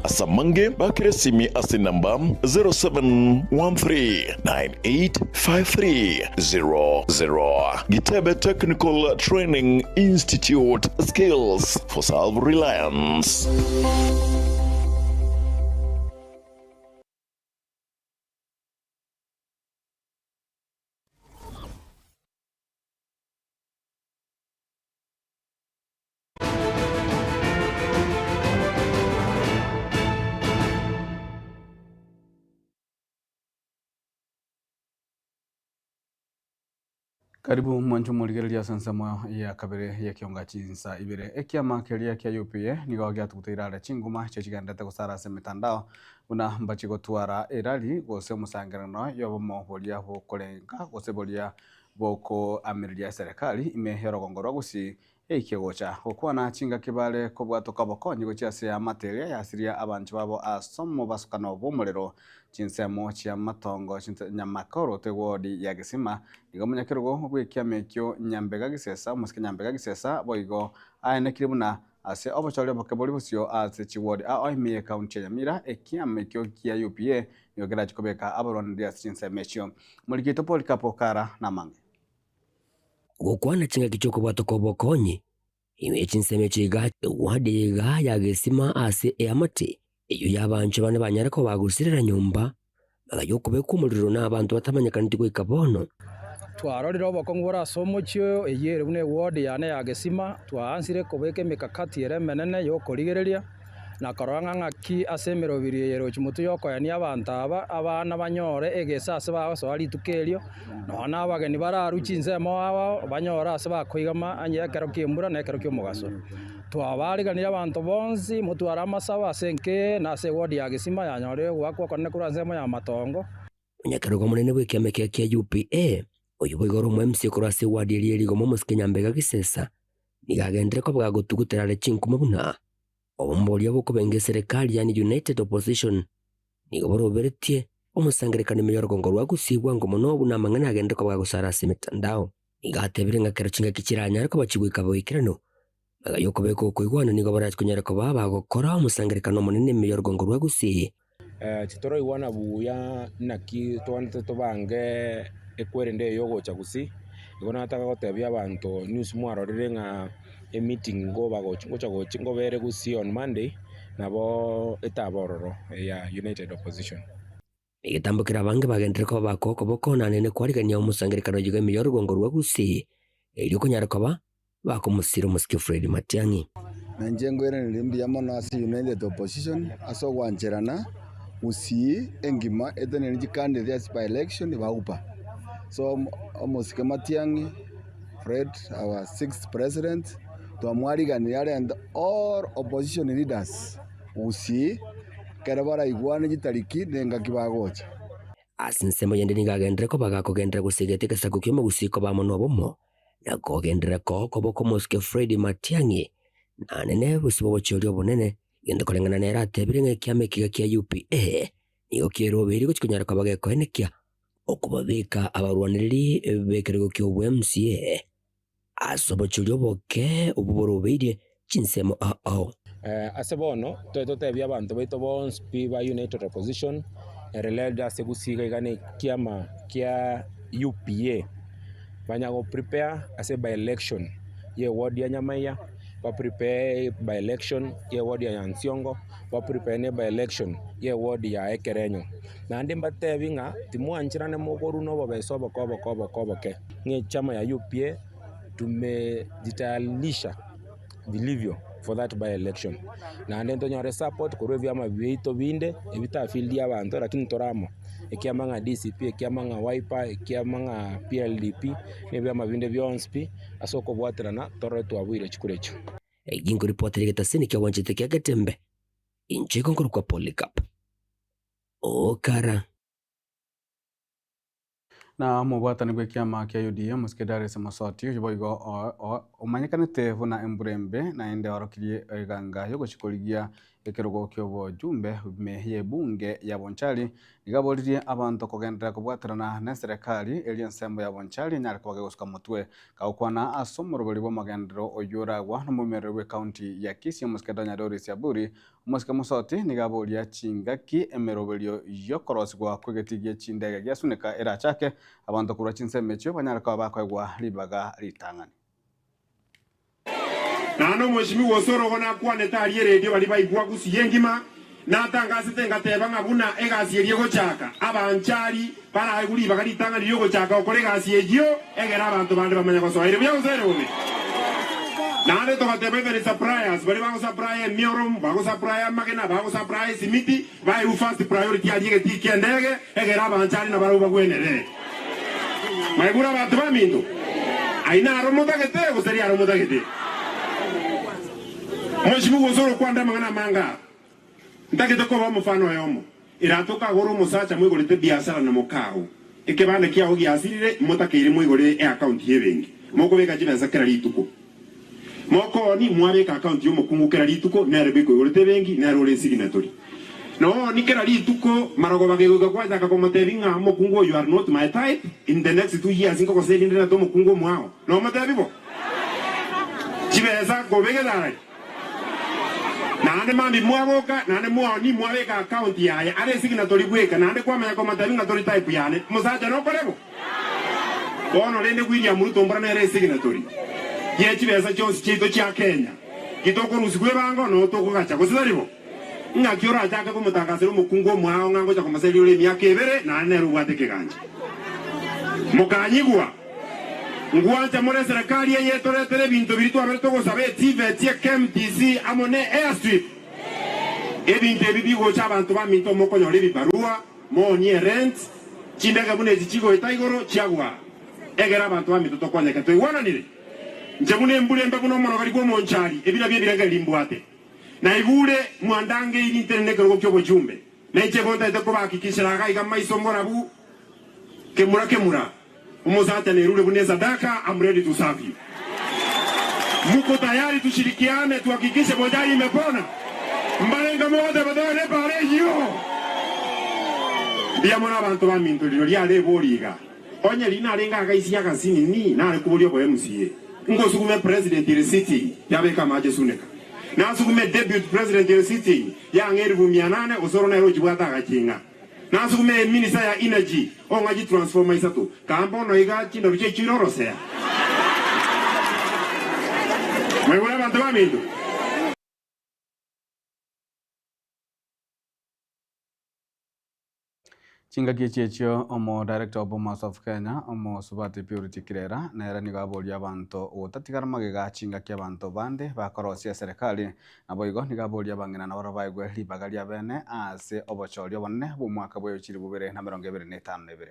Asamange bakiresimi ase namba 0713985300. Gitebe Technical Training Institute, skills for self-reliance. Karibu mwancho muligereria sansamo ya kabere ya kionga chinsa ibire ekiama kelia kia UPA nigo gyatuguteirare chinguma chechigendete gusara se mitandao una mbachi gotwara erali gose musangerano yobomo bolia bokorenga gose bolia boko amiriria serikali imehero gongoro gusi ekigocha okwana chinga kibale kobwatoka bokonyi gocha se amateria yasiria abanchi babo asomo basukano bomulero chinsemo chia matongo nyamakoro tegodi ya gisima nigo munyakirugo gwikiamekyo nyambega gisesa musike nyambega gisesa boigo aene kiribuna ase obochole bokeboli busio ase chiwodi aimie county ya Nyamira ekiamekyo kia UPA yogera chikobeka abarondia chinsemechyo mulikito polikapokara namange gukwana chinga kichoko bwatoko bokonyi imechinseme chiga wadi ya gisima ase eamate iyo yabanche bane banyarako bagusirira nyumba bagayokobeka umuriro n'abantu batamanyakana ikabono twarorira obokongo borasomochio eyere bune ward yane ya gisima twansire kobeka emikakati ere menene yokorigereria na koranga ngaki asemero biriyero chimutu yokoyania abantu abana banyore egesa ase bagosoa ritukerio nona abageni bararuchi nsemo aba banyora ase bakoigama anyekero kiembura na ekero kyomugaso twabariganira abantu bonsi mutwara amasaba asenke na ase ward ya gisima yanyore gwakwa kone kura nsemo ya matongo munyakirugo munene bw'ikiame kia UPA oyo boigoro MC kurase ward eri gomo musike nyambega gisesa nigagendere ko bwagutuguterare chinkuma buna obombolia boko benge serikali yani United Opposition nigo boroberetie omusangerekano meyorgongo rwa gusigwa ngo muno bunamangana agende ko bagusarasa imitandao igatebire ngakero cinga kikiranya ariko bakigwika boikirano bagayoko beko kuigwana nigo barachkunyara ko baba gukora omusangerekano munene meyorgongo rwa gusi chitoro igwana buya naki twante tobange ekwerende yogocha gusi igona nataka gotebia abantu news mwarorire nga meeting ngo bagocha ngo bere gusi on Monday nabo etabororo ya United Opposition igitambukira bange bagendere ko bakoko bokona nene kwarigania omusangerekano yiga meyorgongo rwa gusi iri kunyara ko bakumusira umusiki Fred Matiang'i nanjengo ere nilimbi yamono asi United Opposition aso gwancherana usi engima etene ni candidate by election baupa so umusiki Matiang'i Fred our 6th president twamwarigania and all opposition leaders usi karabara igwana gitariki nenga kibagocha asinsemo yende nigagendere ko bagakogendera gusigeteka sakukyo mu gusiko bamono bomo nakogendera ko koboko muske Fred Matiang'i nanene busibo bochoryo bonene gende kolengana nera tebire ngekyame kiga kya UPA niyo kiero biri kunyara ko bageko enekia okubabika abarwaniriri bekerego kyo MCA asobochoryo boke ububorobeire chinsemo asebono totebia abantu baito bonspi ba United Opposition releda segusiga igane kiama kia UPA banyago prepare ase by election ye ward ya Nyamaiya ba prepare by election ye ward ya Nsiongo ba prepare ne by election ye ward ya Ekerenyo na ndimba tebinga timwanchirane mogoru no babeso bako ke nge chama ya UPA tumejitalisha vilivyo for that by election na ndento nyore support koro vyama bito binde ebita field ya bantu lakini toramo ekiamanga DCP ekiamanga Wiper ekiamanga PLDP ne vyama binde byonspi asoko bwaterana toro twabwire chikurecho egingo reporter getasini kya wanchite kya gatembe inchiko ngoro kwa Polycarp okara na mubwatani bwe kiama kya UDM muskedare semasoti uboigo umanyekanite vuna emburembe na ende orokirie eganga yo gushikoligia ekerogo kyobo jumbe mehiye bunge ya Bonchari igaboririe abantu kugendera kubwaterana na serikali eli ensembo ya Bonchari nyari kwage gusuka mutwe kaukwana asomoro bali bo magendero oyuragwa no mumero we county ya Kisii muskedanya Doris Yaburi muske musoti nigaboria chingaki emerobelio yokorosgwa kwegetigie chindege gyasuneka era chake abantu kura chinsemecho banyara kwa bakwegwa libaga ritangani nano mheshimiwa Osoro gona kwane tari radio bali baigwa kusiyengima natangazite ngateba ngabuna egasierie gochaka abanchari para aguri bagaritanga liyo gochaka okore gasiejo egera abantu bande bamanya gosoire bya gusere ubi nane to batebe bere surprise bali bango surprise miorum bango surprise magena bango surprise simiti bai u first priority ajige tikendege egera abanchari na baruba gwenere maigura abantu bamindu aina aromota gete goseria aromota gete Mheshimiwa Osoro kwanda mangana manga ndagete ko mufano yomo iratoka goro musacha mwigorete biashara na mukao ikebane kia hogi asirire mutakire mwigore e account yebengi moko beka jibeza kera lituko moko ni mwabeka account yo mukungukera lituko narebeko igorete bengi narore signatory no nikera lituko marogo bagego kwaza kakomotebinga mukungo you are not my type in the next 2 years inko koselinde na to mukungo mwao no matebibo jibeza gobegedara nane mami mwaboka nane mwa ni mwabeka account yaye ale signatory bweka nane kwa manya komata binga tori type yane musacha no kolebo bono lende William Ruto mbona ere signatory yechi besa chose chito cha Kenya kitoko rusikwe bango no to kugacha kositaribo nga kiora chaka kumutakasira mukungo mwao ngango cha komaseli ule myaka ebere nane ruwate kiganje mukanyigwa ngwanja muri serikali yetoretere bintu biritu aberto gosabe TVT KMTC amone airstrip ebintu ebibigo cy'abantu baminto moko nyore bibarua monye rent chindega bune zichigo etaigoro chiagwa egera abantu baminto tokwanyeka toigwananire nje mune mbule mbakuno mono bali go Monchari ebira byebiranga limbwate na ibule mwandange interne kero kyo bojumbe na iche konta etako bakikishira ga maiso morabu kemura Umuzata nerule buneza daka, I'm ready to serve you. Muko tayari tushirikiane tuhakikishe Bonchari imepona. Mbalenga moja badone pale hiyo. Biamona abantu bamintuliro lyale boliga. Onye lina alenga akaisi yakasini ni na alikubolio kwa MCA. Ngosukume president ile city yabeka maje suneka. Na asukume debut president ile city ya ngeri 800 osoro na roji bwata akakinga. Na asukume minister ya energy ongaji transformer isatu. Kambo no iga chino biche chirorosea. Mwegula abantu bamindu. Chingaki chechio omo director of Bomas of Kenya omo Subati Purity Kirera na era nigaboria abantu utatigara magega chingaki abantu bande bakorosia serikali nabo igo nigaboria bangena na baro baigwe libagaria bene ase obochorio bonne bumwaka bwe 2025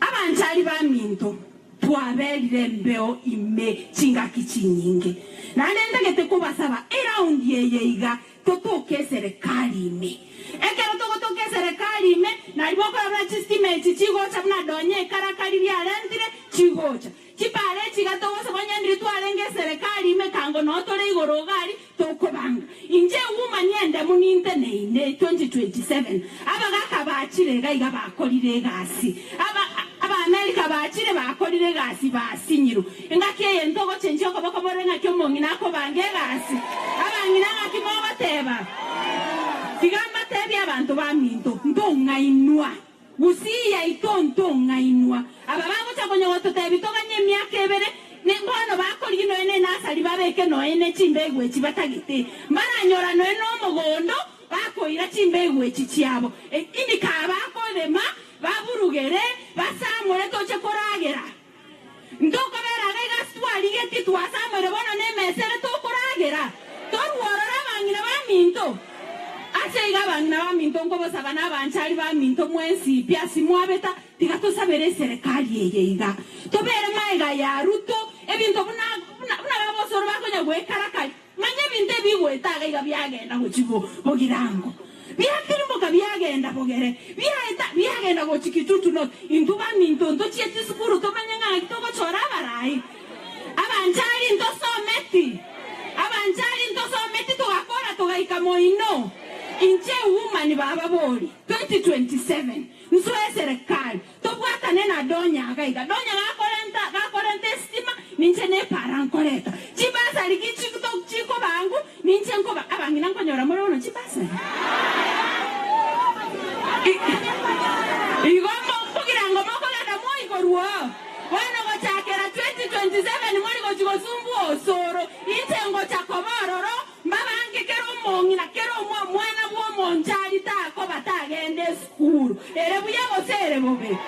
abanchali baminto twabelire mbeo ime chingaki chinyinge na nendegete kubasaba around yeyeiga totoke serikali ime ekero totoke serikali ime na liboko ya estimate chigocha mna donye karakali bya rentire chigocha chipare chigatogo sabanyandiri twarenge serikali ime kango no tore igorogari tokobanga inje wuma niende muninte ne 2027 abagaka bachire gaiga bakorire gasi America bachire bakorire gasi basinyiru ingakeye ntogo chenjio koboko borenga kyomongina ko bange gasi abangina ngakimo bateba sigamba tebi abantu baminto ndonga inwa usiya itonto ngainwa ababango chakonyo wototebi toganye myaka ebere ne mbono bakori no ene nasali babeke no ene chimbegwe chibatagite maranyora no eno mugondo bakoira chimbegwe chichiabo indika bakolema baburugere basamure toche koragera ndoko beraga igastwali geti twasamure bono nemesere to koragera torworora bangina baminto aseiga bangina baminto ngo bosabana abanchali baminto mwensi pia simwabeta tigatosabere serikali yeyeiga tobere maiga ya ruto ebinto buna babosoro bakonya gwekarakali manye binte bigwetaga iga byagenda kuchibo bogirango biakirimo kabyagenda bogere byagenda go chikitutu no induba minto ndo chieti sukuru to manyanga kitoko chora barai abanchali ndo someti to akora to gaika moino inche woman baba boli 2027 nsoe serikali to bwata nena donya gaiga gakorenta estima ninche ne parankoreta chibasa likichi to chiko bangu ninche nko abangina nkonyora morono chibasa Igombo kugirango mokola moi koruo wana gochakera 2027 mori gochigosumbu osoro intengo chakobororo mbabange kero mongina kero mwana bwo monjali tako batagende skuru ere buye gosere bobe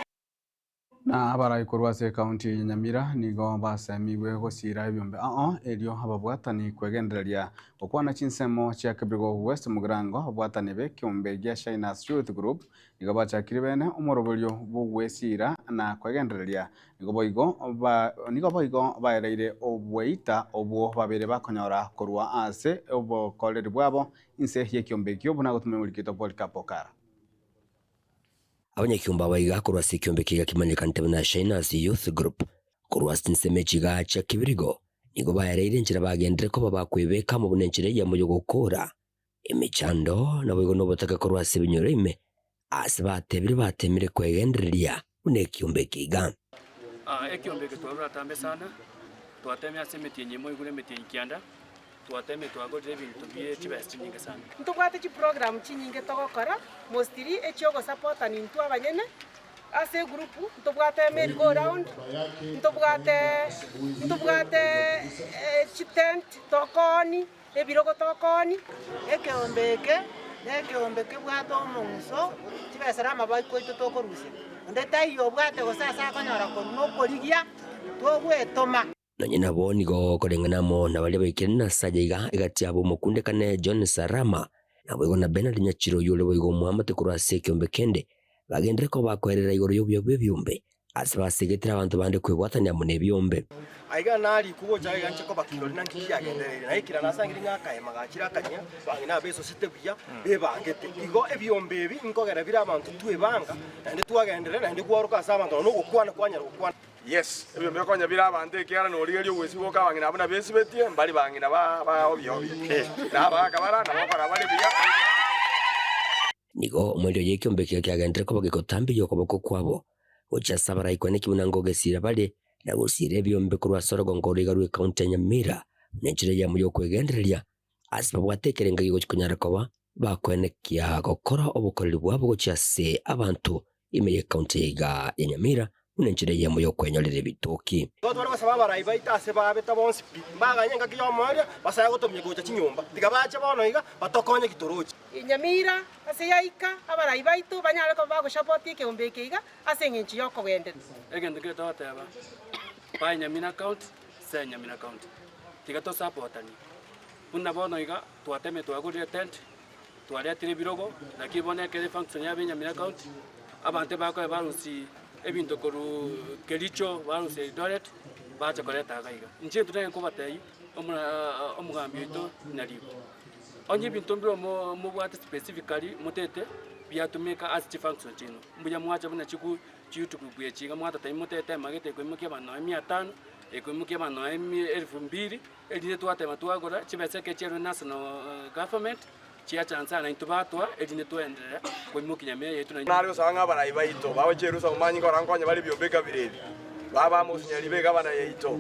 na abara ikorwase county Nyamira nigo basemiwe gosira ebyombe elio ababwatani kwegendereria okwana chinsemo chia Kibirigo West Mugirango abwatani be kyombe gya Shyners Youth Group nigo bachakire bene omorobolio bugwesira na kwegendereria nigo boigo baereire obweita obwo babere bakonyora korwa ase obo kolere bwabo inse ye kyombe kyo buna gutumemurikito Polkapokara abanyakyumba baiga korwa se kyombe kiga kimanyikante na Shyners Youth Group korwa sinseme chiga cha Kibirigo nigo bayareire njira bagendere ko babakwebeka mu bunenjire ya muyo gukora imichando na bwo no botaka korwa se binyoreme asibatebire batemire kwegendereria une kyombe kiga ekyombe kitwara tambe sana twatemya semeti nyemo igure meti nkianda twateme twagorire ibintu bye chibesti nyinge sana ntubwate chi program chinyinge togokora mostly echogo support ani ntu abanyene ase group ntubwate merry go round ntubwate chitent tokoni ebirogo tokoni ekeombeke bwate omonso chibesera amabai koito tokoruse ndetayo bwate gosasa akonyora konokorigia togwetoma nonye nabo nigo korenganamo na bali baikire na sajaiga igatiabo mukunde kane John Sarama nabo igo na Bernard Nyachiro yule boigo muhamate kurase kyombe kende bagendere ko bakwerera igoro yobyo byombe asibasegetera abantu bande kwebwatanya mu nebyombe aiga nali kubo jaye ganche ko bakirori nangi yagenderere na ikira nasangiri ngaka magakira kanya bangina beso sitebya bebangete igo ebyombe ebi nkogera bira abantu twebanga nande twagendere nande kwaruka sabantu no gukwana kwanya gukwana yes ebyombe kwanya bira abantu ekera no ligeri wesi boka bangina abana besi betie mbali bangina ba obyo na ba kabara na bakora bali bya nigo omwendio yekiombe kiagendere koba gikotambirio okoboko kwabo gochasa baraikwane kimunango gesira bali na gusire byombe kurwa sorogo ngoriga rwe county ya Nyamira nenchire ya muyo kwegendereria asiba bwatekerenga gigo chikunyara koba bakwenekia gokora obukoreri bwabo gochase abantu imeye county ya Nyamira nenchire ya muyo kwenyorere bitoki Gotwara basaba baraiba itase babeta bonsi baganya ngakiyo moria basaya gotomye gocha chinyumba tigabacha bono iga batokonye gitorochi Nyamira ase yaika abaraiba itu banyala ko bagoshapoti kiombe kiga ase nginchi yokogende egende ketoteba pa Nyamira county se Nyamira county tigato supportani buna bono iga twateme twagurire tent twaletire birogo nakibone kele function ya Nyamira county abante bako barusi ebinto koru Kericho barusi Eldoret bacha koleta gaiga nje tutenge kubatei omugambi ito naribo onye bintu mbiro mu bwate specifically mutete byatumika as chief function chino mbuya mwacha buna chiku YouTube bwechiga mwata time mutete magete kwimukia bana 500 ekwimukia bana 2000 edine twatema twagora chibeseke chero national government chia chansa na intubatwa edine tuendelea kwimukia Nyamira yetu na nari usanga baraiba ito bawe cherusa umanyi ngora nkonye bali byobeka birebi baba musinyali bega bana yeito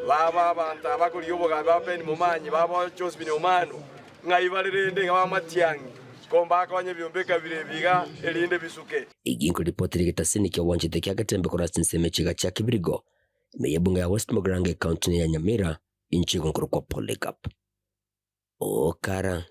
baba banta abakuri yoboga bapeni mumanyi baba Josephine Omano ngaibalirende ngabamatiangi komba konye byombeka birebiga elinde bisuke iginko ripoti rigitasini kya wanjite kya gatembe kora sinseme chiga cha Kibirigo meyebunga ya West Mogrange county ya Nyamira inchi gonkoro kwa Polycarp okara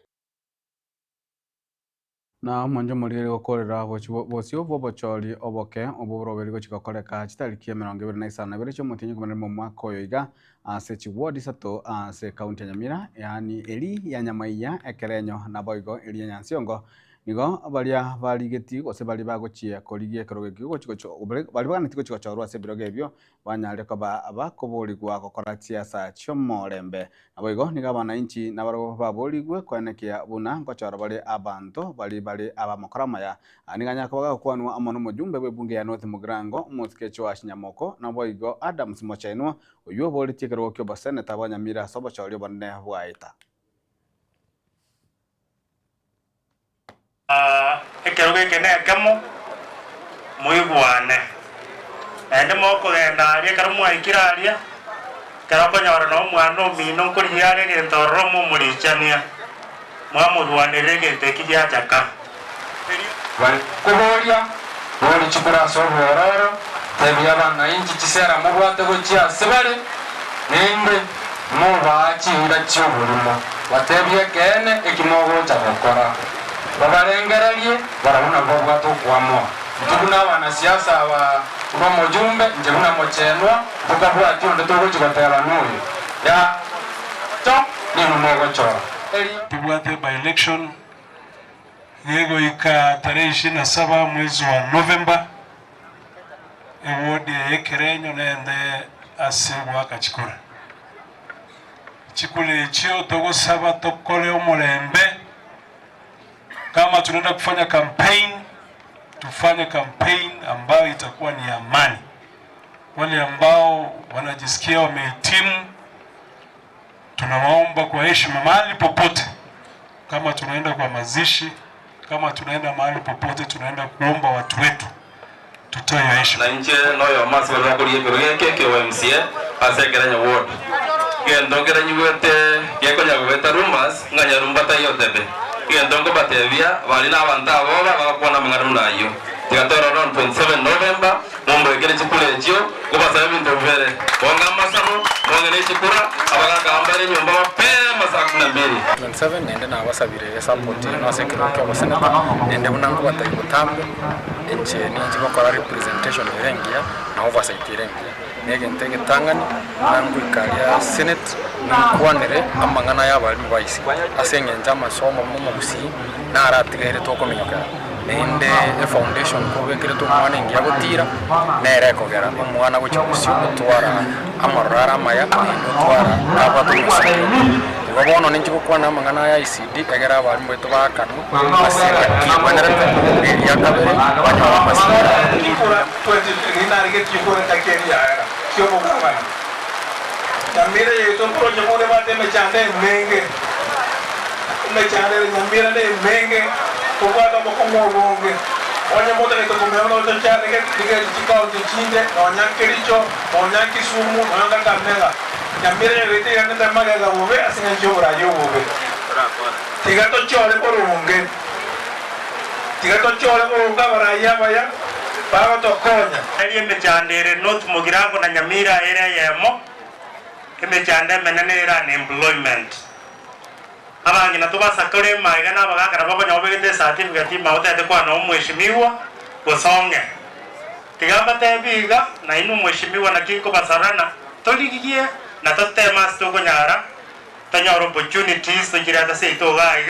na mwanja mulire gokorera bosi obobochori oboke oboboroberi gochigokoreka chitariki 25 cyo mutinyi kumene mu mwaka oyo iga ase chiwodi sato ase county ya Nyamira yani eli ya Nyamaiya ekerenyo na boigo eli ya Nyansiongo nigo balia baligeti gose bali bagochia korigie keroge kigo chigocho bali bana tigo chigocho ase biroge ebyo banyale ko abakoboligwa gokora siasa chomorembe aboigo niga bana inchi nabaro baboligwe kwanekia buna ngochoro bali abantu bali abamokoramaya aniganya ko bagakwanwa amono mujumbe bwebunge ya North Mugrango musikecho wa Shinyamoko na boigo Adams Mochainwa uyo boli tikero kyo baseneta ba Nyamira sobo chori bonne bwaita ekeroge kene kamo muigwane ende moko genda aria karumwa ikiraria karakonyora no mwana omino nkuriare gentoro mu murichania mwamurwanire gete kijya chaka bali kuboria boli chikura sobororo tebya bana inchi chisera mubwate gochia sebare nimbe mubachi nda chubulimo batebye kene ekimogo chakokora babarengererie barabona bobwato kwamo tukuna wanasiasa wa mujumbe nje muna mochenwa tukabwati ndo togochigotera nuyo ya to ni mumogo chora tubwate by election yego ika tarehe 27 mwezi wa November ewodi yekerenyo nende asebwa kachikura chikule chio togo saba tokole omulembe kama tunaenda kufanya campaign tufanye campaign ambayo itakuwa ni amani. Wale ambao wanajisikia wamehitimu tunawaomba kwa heshima mahali popote, kama tunaenda kwa mazishi, kama tunaenda mahali popote, tunaenda kuomba watu wetu tutoe heshima. Na nje noyo maswala yako yeke ke MCA asegeranya ward gendongera nyuwete yekonya gweta rumors nganya rumbata yotebe gendongo batevia bali na banta bora bakona mangaro nayo tigatoro ron 27 November mombo egere chikule ejio kubasa bintu vere bonga masaro bonga ne chikura abaga kambare nyumba mapema saa 12 27 nende na basabire support no sekiro ke basenata nende munangu batayibutambe enche ninji bakora representation erengia na oversight erengia nege ntege tangani nangu ikalia senate nkwanere amangana y'abali baisi asenge njama somo mu busi na aratigere tokominyoka nende foundation ko bekire to mwana ngia gutira nere kogera umwana gucyusi gutwara amarara maya gutwara abato musingi babono ninji gukwana amangana ya ICD egera abali mweto bakanu asira kibonera ya kabere banywa masira ninarige kikora takeria kyo bokuma Nyamira yeto proje mone bate mechande menge Nyamira ne menge tubwata mukumulungi onye mutane tukumeo no tochane ke chikao tichinde no nyakericho no nyakisumu no ngakamega nyamire rete yanenda magaga ube asinga njobura yobe tigato chole porunge baraya baya baba tokonya ali emechandere not mugirango na nyamira area yemo emechande menanera employment abangi natubasa kole maiga na bagakara bako nyobegete certificate mautete kwa no mheshimiwa gusonge tigamba tebiga na inu mheshimiwa na kinko basarana toligiye na totema stoko nyara tanyoro opportunities tujirata seito gai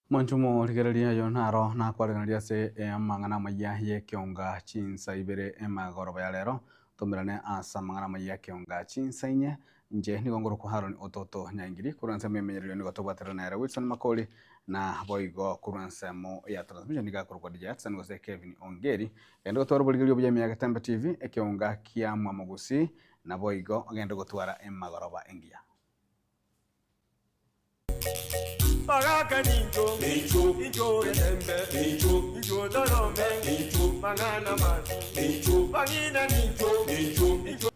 Mwanchumo rigereria yo naro na kwaregereria se mangana maya ye kionga chinsa ibere emagoroba ya lero tomerane asa mangana maya kionga chinsa inye nje ni gongoro ku Haron ototo nyangiri kuranse memenyerero ni gotobwatera na Wilson Makoli na boigo kuranse mo ya transmission ni gakoro kwa DJ Sango se Kevin Ongeri endo gotwara buligirio bya Miyaga Tembe TV ekionga kia mwamugusi na boigo agenda gotwara emagoroba engia Pagaka ninjo, ninjo etembe, ninjo dorome, mangana mazi, pangina ninjo.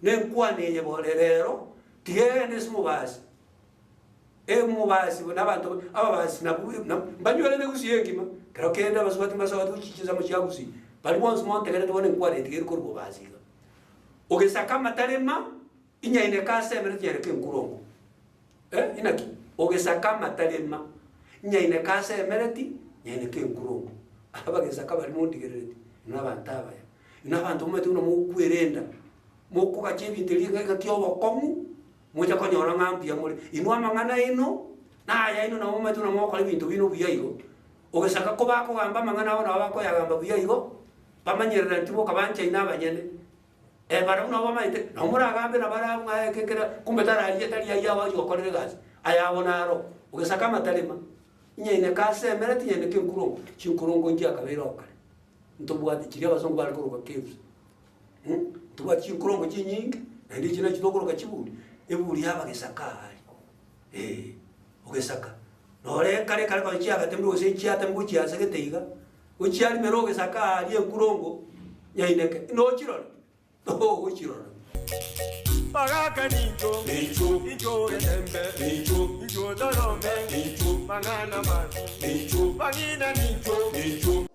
Nengkuwa nenye bolerero, tiene smubasi. Mubasi n'abantu ababasi mbanyure negusiyengima kero kenda basubati masawatu chichiza muchiagusi bali once monte kera tubone nkware tigeri kurbo basiga ogesaka matarema inyaine kase emere tiere kenkurongo inaki ogesaka matarema inyaine kase emereti nyaine kenkurongo abagesaka bali mundigereti n'abantabaya n'abantu mwe tuno mukwerenda mukuka chibintiri ngakyobo komu muja konyora ngambia muri inwa mangana ino na ya ino na mwe tuno moko ibintu bino biyayigo ogesaka ko bako gamba mangana abo nabako yagamba biyayigo bamanyerera ntibo kabancha inabanyene bara uno bamaite no muragambe na bara ngakekera kumbe taraje tari yawa yokorere gazi ayabonaro ogesaka matalema nyene kase emereti nyene kenkurongo chinkurongo njya kabera okare ntobwati kiri abazongo bari kuruka caves tuba chinkurongo chinyingi ndi china chitokoroka chibuli ebuli yabagesaka ogesaka nore kare kwa chiaga tembu ose chiata mbu chiasa keteiga uchiali meroge saka ali enkurongo nyaineke no chirora uchirora Pagaka ninjo etembe, ninjo dorome, mangana mazi, pangina ninjo.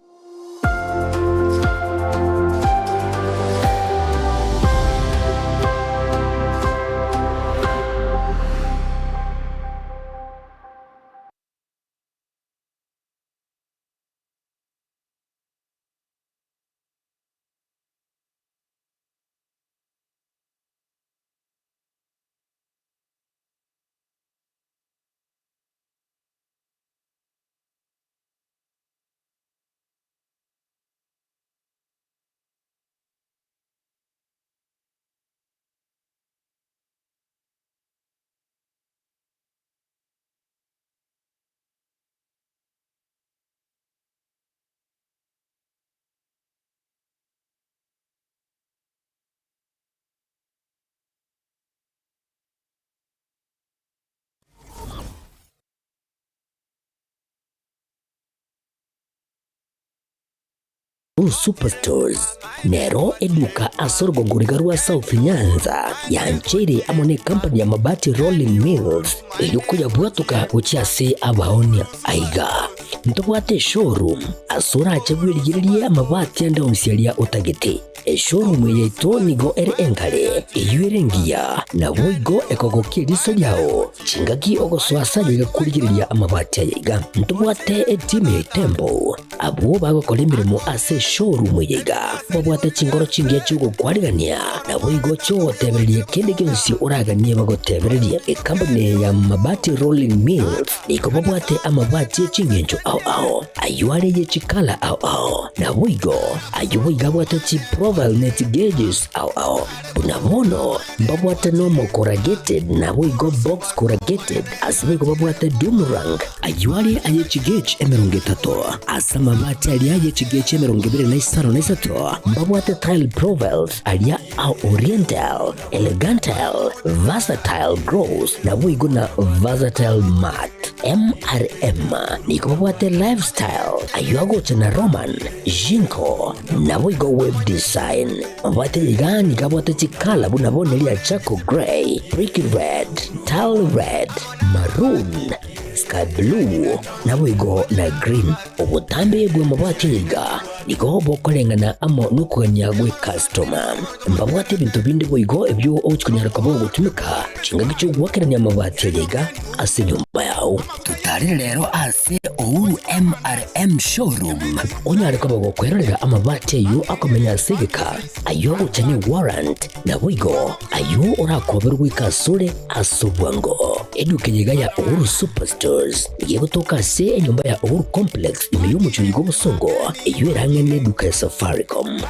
Superstores Nero eduka asorgo ngurigarua South Nyanza yanchere amone company ya mabati Rolling Mills ilikuya bwatuka uchiase abaonia aiga ntobwate showroom asura achagwirigirie amabati ande umsialia utagete showroom yeto nigo enkale iyuerengia na boigo ekogokie riso yao chingaki ogoswasa yiga kurigiriria amabati yiga ntobwate team tempo abo bagokora imirimo ase showroom yiga babwate chingoro chingia chugo kwarigania na boigo cho tebererie kende kensi uraganie bagotebererie company ya mabati Rolling Mills iko babwate amabati chingenjo au ayuare ye chikala au na wigo ayuiga wata chi profile net gauges au bunabono mbabwata normal corrugated na wigo box corrugated asibigo babwata Dumarang ayuare aye chigage emerongetato asama bati ali aye chigage emerongibire na isaro na isato mbabwata tile profiles alia au oriental elegantal versatile gross na wigo na versatile mat MRM niko babwate lifestyle ayuago tena Roman Jinko na wigo web design babwate ligani kabwate chikala bunabone lia Chaco Grey, Brick Red, Tile Red, Maroon, Sky Blue na wigo na Green ubutambe yegwe mabwate liga niko bokolengana amo nukwenya gwe customer mbabwate bintu bindi wigo ebyo ochikunyara kabo gutumika chinga gicho gwakeranya mabwate liga ase nyumba yao tutari rero ase Uhuru MRM showroom onyare kabo gukwerera amabwate yo akomenya segeka ayo utene warrant na wigo ayo urakoberwa ikasure asobwango edukenyega ya Uhuru Superstores igiye gutoka se enyumba ya Uhuru Complex imiyumucuri g'ubusongo iyo erangene duka ya Safaricom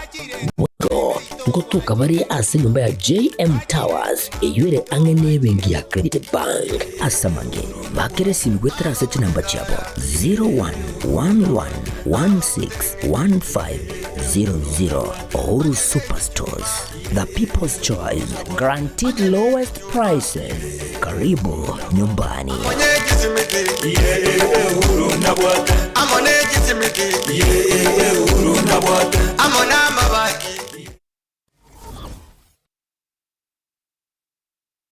ngo tukabari ase nyumba ya JM Towers iyo ere angene bengi ya Credit Bank asamange bakere simgwe trase chinamba chabo 0111161500 Uhuru Superstores, the people's choice, guaranteed lowest prices. Karibu nyumbani.